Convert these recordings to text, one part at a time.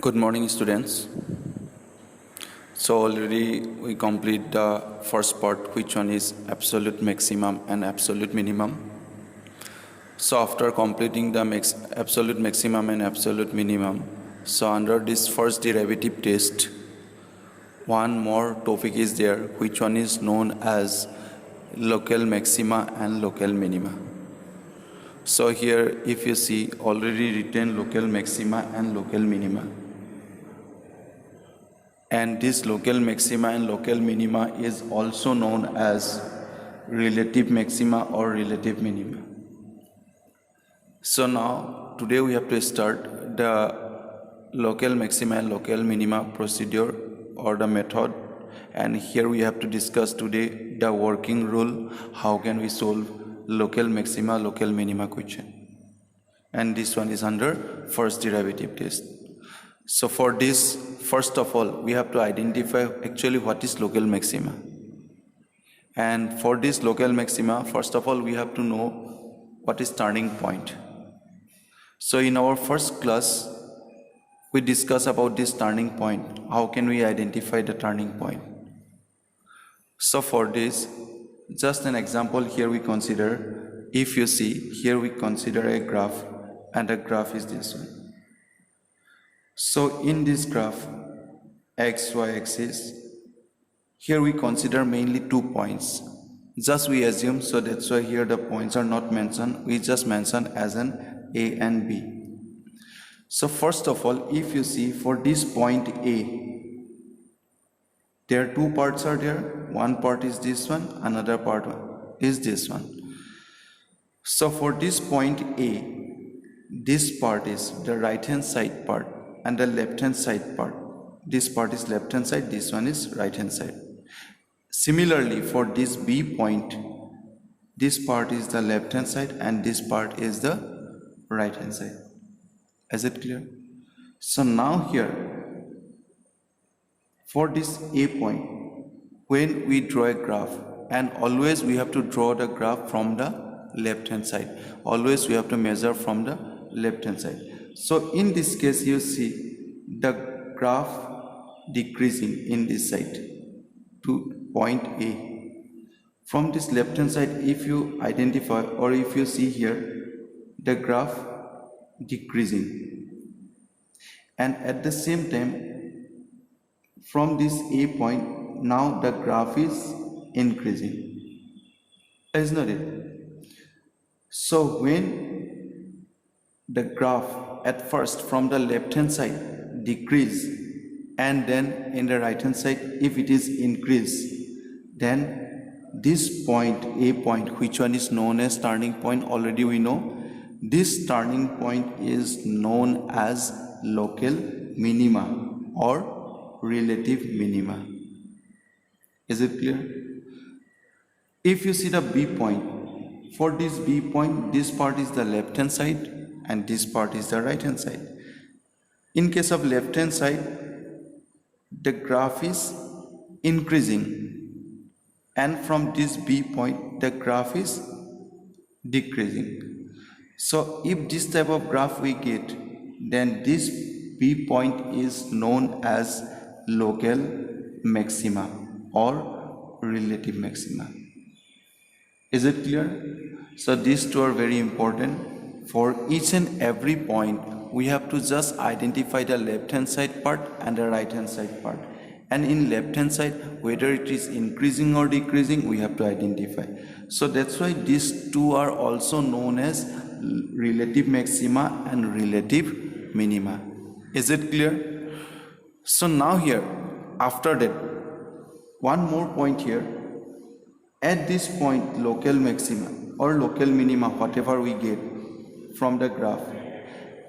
Good morning, students. So already we complete the first part, which one is absolute maximum and absolute minimum. So after completing the absolute maximum and absolute minimum, so under this first derivative test, one more topic is there, which one is known as local maxima and local minima. So here, if you see, already written local maxima and local minima. And this local maxima and local minima is also known as relative maxima or relative minima. So now, today we have to start the local maxima and local minima procedure or the method. And here we have to discuss today the working rule, how can we solve local maxima, local minima question. And this one is under first derivative test. So for this, first of all, we have to identify actually what is local maxima. And for this local maxima, first of all, we have to know what is turning point. So in our first class, we discussed about this turning point. How can we identify the turning point? So for this, just an example here we consider, if you see, here we consider a graph, and the graph is this one. So in this graph, x, y axis, here we consider mainly 2 points. Just we assume, so that's why here the points are not mentioned. We just mention as an A and B. So first of all, if you see for this point A, there are 2 parts are there. One part is this one, another part is this one. So for this point A, this part is the right hand side part and the left hand side part. This part is left hand side, this one is right hand side. Similarly, for this B point, this part is the left hand side and this part is the right hand side. Is it clear? So now here, for this A point, when we draw a graph, and always we have to draw the graph from the left hand side. Always we have to measure from the left hand side. So in this case, you see the graph decreasing in this side to point A. From this left hand side, if you identify or if you see here, the graph decreasing. And at the same time, from this A point, now the graph is increasing. Is not it? So when the graph at first from the left hand side decrease, and then in the right hand side if it is increase, then this point A point, which one is known as turning point, already we know this turning point is known as local minima or relative minima. Is it clear? If you see the B point, for this B point, this part is the left hand side and this part is the right hand side. In case of left hand side, the graph is increasing, and from this B point the graph is decreasing. So if this type of graph we get, then this B point is known as local maxima or relative maxima. Is it clear? So these two are very important. For each and every point, we have to just identify the left hand side part and the right hand side part. And in left hand side, whether it is increasing or decreasing, we have to identify. So that's why these two are also known as relative maxima and relative minima. Is it clear? So now here, after that, one more point here. At this point, local maxima or local minima, whatever we get from the graph,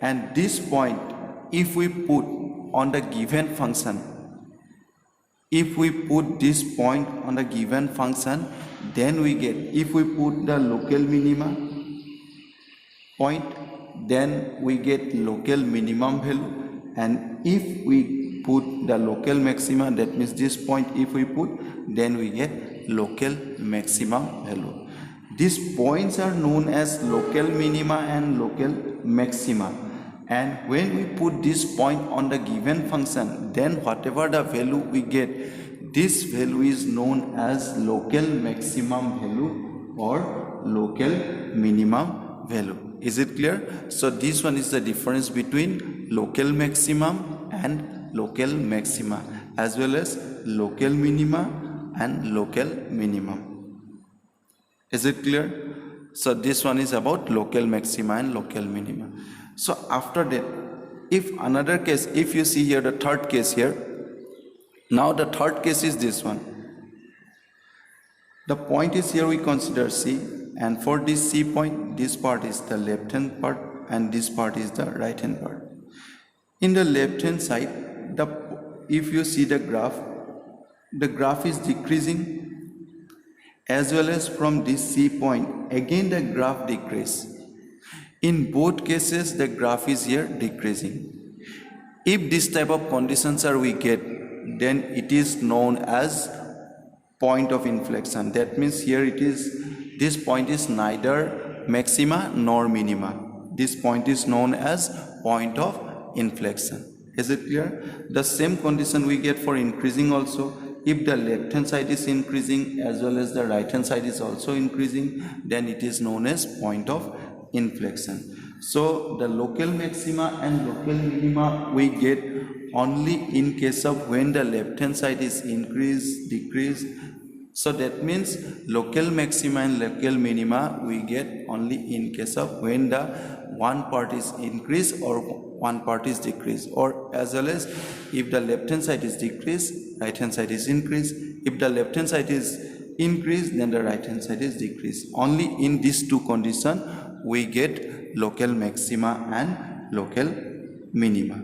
and this point, if we put on the given function, if we put this point on the given function, then we get, if we put the local minima point, then we get local minimum value, and if we put the local maxima, that means this point if we put, then we get local maximum value. These points are known as local minima and local maxima. And when we put this point on the given function, then whatever the value we get, this value is known as local maximum value or local minimum value. Is it clear? So this one is the difference between local maximum and local maxima, as well as local minima and local minimum. Is it clear? So this one is about local maxima and local minima. So after that, if another case, if you see here the third case here, now the third case is this one. The point is here we consider C, and for this C point, this part is the left hand part and this part is the right hand part. In the left hand side, if you see the graph is decreasing, as well as from this C point, again the graph decrease. In both cases, the graph is here decreasing. If this type of conditions are we get, then it is known as point of inflection. That means here it is, this point is neither maxima nor minima. This point is known as point of inflection. Is it clear? The same condition we get for increasing also. If the left hand side is increasing as well as the right hand side is also increasing, then it is known as point of inflection. So the local maxima and local minima we get only in case of when the left hand side is increase, decrease. So that means local maxima and local minima we get only in case of when the one part is increase or one part is decrease, or as well as if the left hand side is decrease, right hand side is increase. If the left hand side is increase, then the right hand side is decrease. Only in these two conditions we get local maxima and local minima.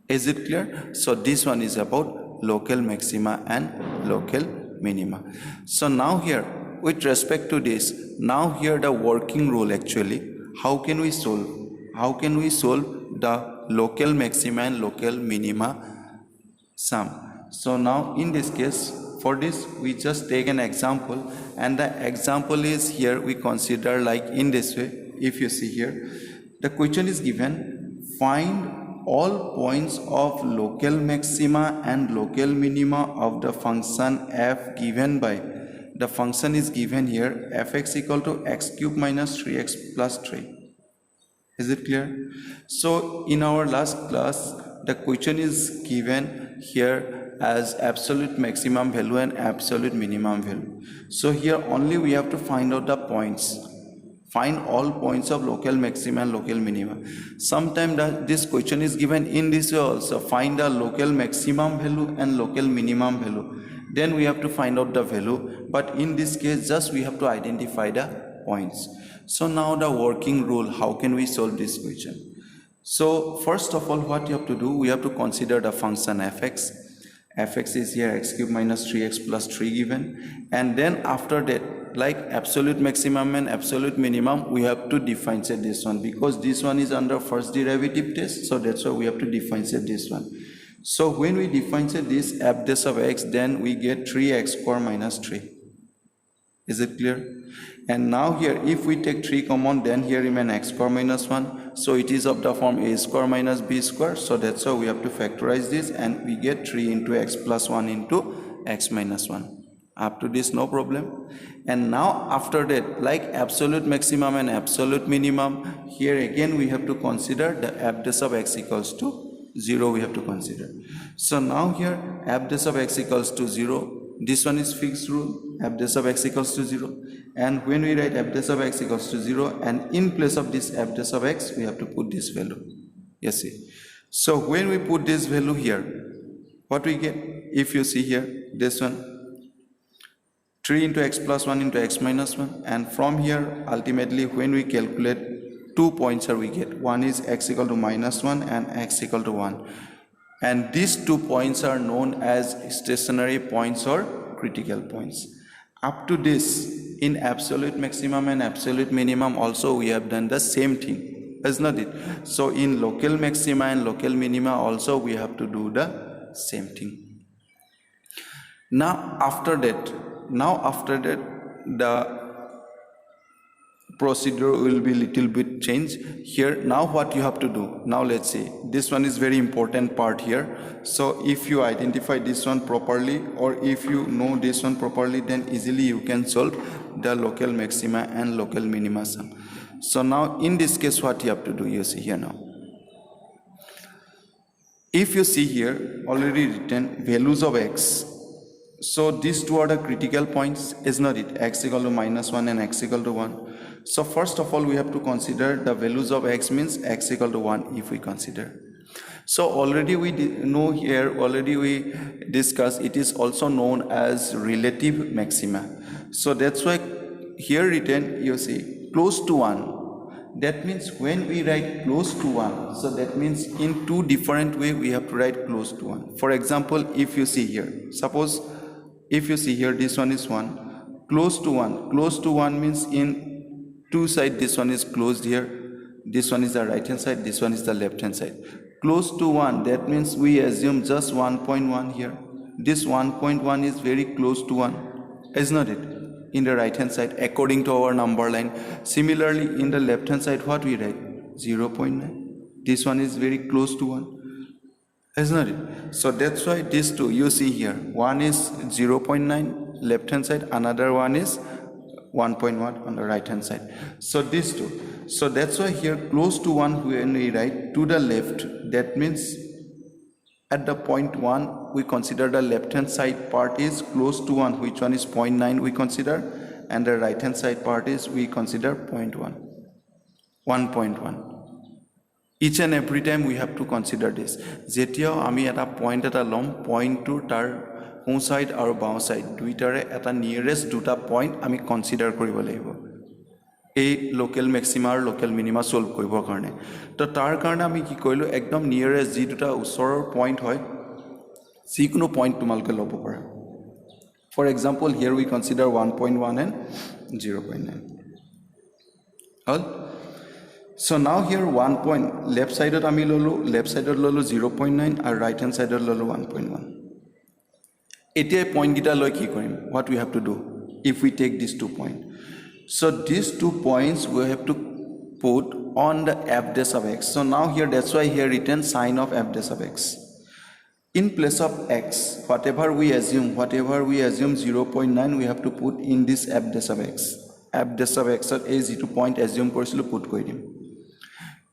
Is it clear? So this one is about local maxima and local minima. So now here with respect to this, now here the working rule actually, how can we solve the local maxima and local minima sum? So now in this case, for this we just take an example, and the example is here we consider like in this way. If you see here, the question is given, find all points of local maxima and local minima of the function f given by, the function is given here fx equal to x cube minus 3x plus 3. Is it clear? So in our last class, the question is given here as absolute maximum value and absolute minimum value. So here only we have to find out the points. Find all points of local maxima and local minima. Sometimes this question is given in this way also. Find the local maximum value and local minimum value. Then we have to find out the value. But in this case, just we have to identify the points. So now the working rule, how can we solve this question? So first of all, what you have to do, we have to consider the function fx. Fx is here x cube minus 3x plus 3 given. And then after that, like absolute maximum and absolute minimum, we have to differentiate this one because this one is under first derivative test. So that's why we have to differentiate this one. So when we differentiate this f dash of x, then we get 3x square minus 3. Is it clear? And now here, if we take 3 common, then here remain x square minus 1. So it is of the form a square minus b square. So that's why we have to factorize this, and we get 3 into x plus 1 into x minus 1. Up to this, no problem. And now after that, like absolute maximum and absolute minimum, here again we have to consider the f dash of x equals to 0 we have to consider. So now here f dash of x equals to 0. This one is fixed rule, f dash of x equals to 0. And when we write f dash of x equals to 0, and in place of this f dash of x, we have to put this value. Yes, see. So when we put this value here, what we get? If you see here, this one, 3 into x plus 1 into x minus 1. And from here, ultimately, when we calculate, 2 points are we get. One is x equal to minus 1 and x equal to 1. And these 2 points are known as stationary points or critical points. Up to this, in absolute maximum and absolute minimum also we have done the same thing, is not it? So in local maxima and local minima also we have to do the same thing. Now after that, the procedure will be little bit changed here. Now what you have to do, now let's see, this one is very important part here. So if you identify this one properly, or if you know this one properly, then easily you can solve the local maxima and local minima sum. So now in this case what you have to do, you see here now, if you see here already written values of x. So these two are the critical points, is not it? X equal to -1 and x equal to 1. So first of all we have to consider the values of x means x equal to 1 if we consider. So already we know here, already we discussed, it is also known as relative maxima. So that's why here written, you see, close to 1. That means when we write close to 1, so that means in two different ways we have to write close to 1. For example, if you see here, suppose if you see here, this one is 1, close to 1. Close to 1 means in two sides, this one is closed here, this one is the right hand side, this one is the left hand side. Close to 1, that means we assume just 1.1 here. This 1.1 is very close to 1, is not it? In the right hand side, according to our number line. Similarly, in the left hand side, what we write? 0.9. This one is very close to 1. Isn't it? So that's why these two you see here, one is 0.9 left hand side, another one is 1.1 on the right hand side. So these two. So that's why here close to 1 when we write to the left, that means at the point 1 we consider the left hand side part is close to 1, which one is 0.9 we consider, and the right hand side part is we consider 0.1, 1.1. Each and every time we have to consider this. Jetio ami eta point eta lom, point to tar home side or bow side duitare eta nearest duta point ami consider koribo lagibo. A local maxima or local minima solve koribo karone. To tar karone ami ki koilo ekdom nearest ji duta usor point hoy jikono point tumalke lobo para. For example, here we consider 1.1 and 0.9. All. So now here 1 point, left side of ami lolo, left side of lolo 0.9 and right hand side of lolo 1.1. Etia point gita loi ki korim, what we have to do if we take these 2 points. So these 2 points we have to put on the f dash of x. So now here, that's why here written sign of f dash of x. In place of x, whatever we assume 0.9 we have to put in this f dash of x. F dash of x at a 0 point assume korisilo put korim.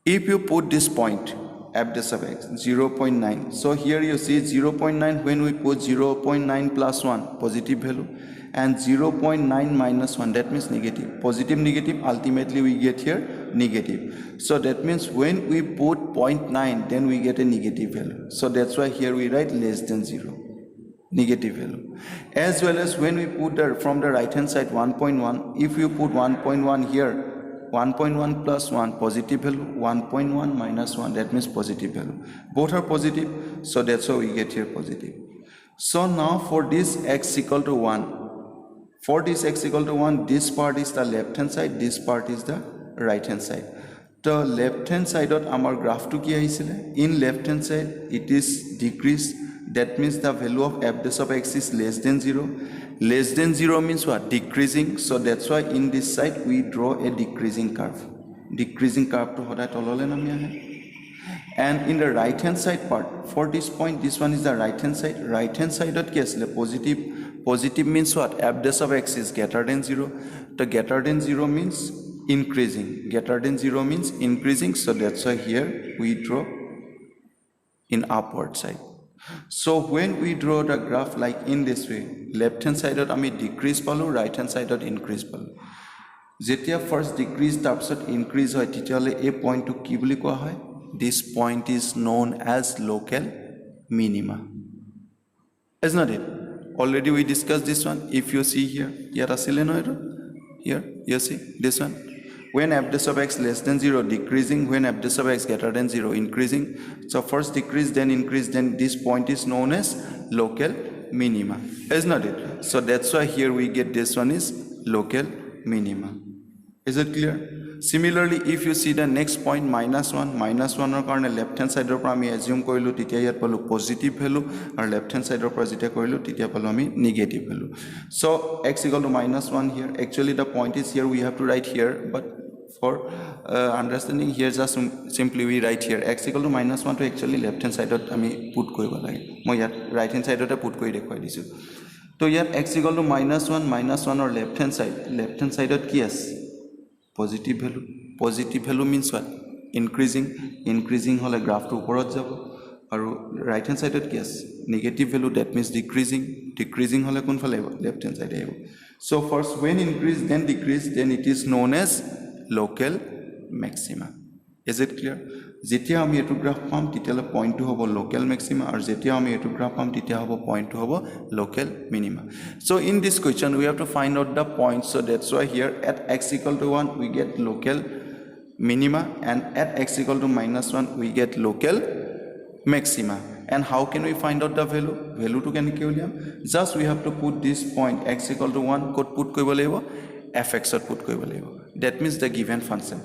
If you put this point f dash of x 0.9, so here you see 0.9, when we put 0.9 plus 1 positive value and 0.9 minus 1, that means negative. Positive, negative, ultimately we get here negative. So that means when we put 0.9, then we get a negative value. So that's why here we write less than 0, negative value. As well as when we put from the right hand side 1.1, if you put 1.1 here, 1.1 plus 1 positive value, 1.1 minus 1, that means positive value. Both are positive, so that's why we get here positive. So now for this x equal to 1, for this x equal to 1, this part is the left hand side, this part is the right hand side. The left hand side of our graph to ki ahisile, in left hand side it is decreased, that means the value of f dash of x is less than 0. Less than 0 means what? Decreasing. So that's why in this side we draw a decreasing curve. Decreasing curve to hoda tolole nami ahe. And in the right hand side part, for this point, this one is the right hand side. Right hand side at ki asile positive. Positive means what? F dash of x is greater than 0. The greater than 0 means increasing. Greater than 0 means increasing. So that's why here we draw in upward side. So when we draw the graph like in this way, left hand side of ami decrease palo, right hand side of increase palo. Jetia first decrease tarpsot increase hoy titiale a point to ki boli koa hoy? This point is known as local minima. Is not it? Already we discussed this one. If you see here, here you see this one. When f dash of x less than 0, decreasing. When f dash of x greater than 0, increasing. So first decrease, then increase, then this point is known as local minima. Is not it? So that's why here we get this one is local minima. Is it clear? Similarly, if you see the next point minus 1 or karone left hand side or ami assume koilu titia yat palu positive value or left hand side or jeta koilu titia palu ami negative value. So x equal to minus 1 here. Actually the point is here we have to write here, but for understanding here just simply we write here x equal to minus 1 to actually left hand side ami put koribo lage. Moi yat right hand side put kori dekhai disu. To yat x equal to minus 1 or left hand side ki ase positive value means what? Increasing hole graph to uporot jabo aru right hand side ki ase negative value, that means decreasing hole kon phale left hand side aibo. So first when increase then decrease, then it is known as local maxima. Is it clear? Jetia ami etu graph pam titela point to hobo local maxima or jetia ami etu graph pam titia hobo point to hobo local minima. So in this question we have to find out the points. So that's why here at x equal to 1 we get local minima and at x equal to minus 1 we get local maxima. And how can we find out the value to can uliam? Just we have to put this point x equal to 1 code put koibo laibo fx put koibo laibo. That means the given function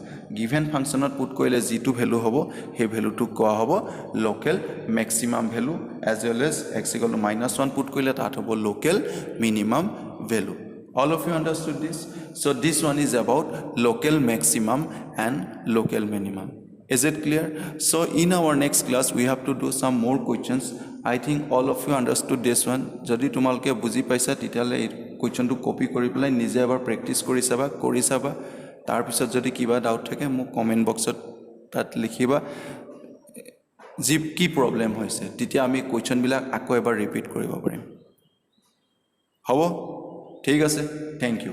put koile g2 value hobo he value to koa hobo local maximum value, as well as x equal to minus 1 put koile tat hobo local minimum value. All of you understood this? So this one is about local maximum and local minimum. Is it clear? So in our next class we have to do some more questions. I think all of you understood this one. Jodi tumalke buji paisa titale question to copy kori pelai nije ebar practice kori saba tar pisot jodi kiba doubt thake mo comment box tat likhiba jip ki problem hoise titia ami question bilak ako ebar repeat koribo parim. Hobo? ঠিক আছে, thank you.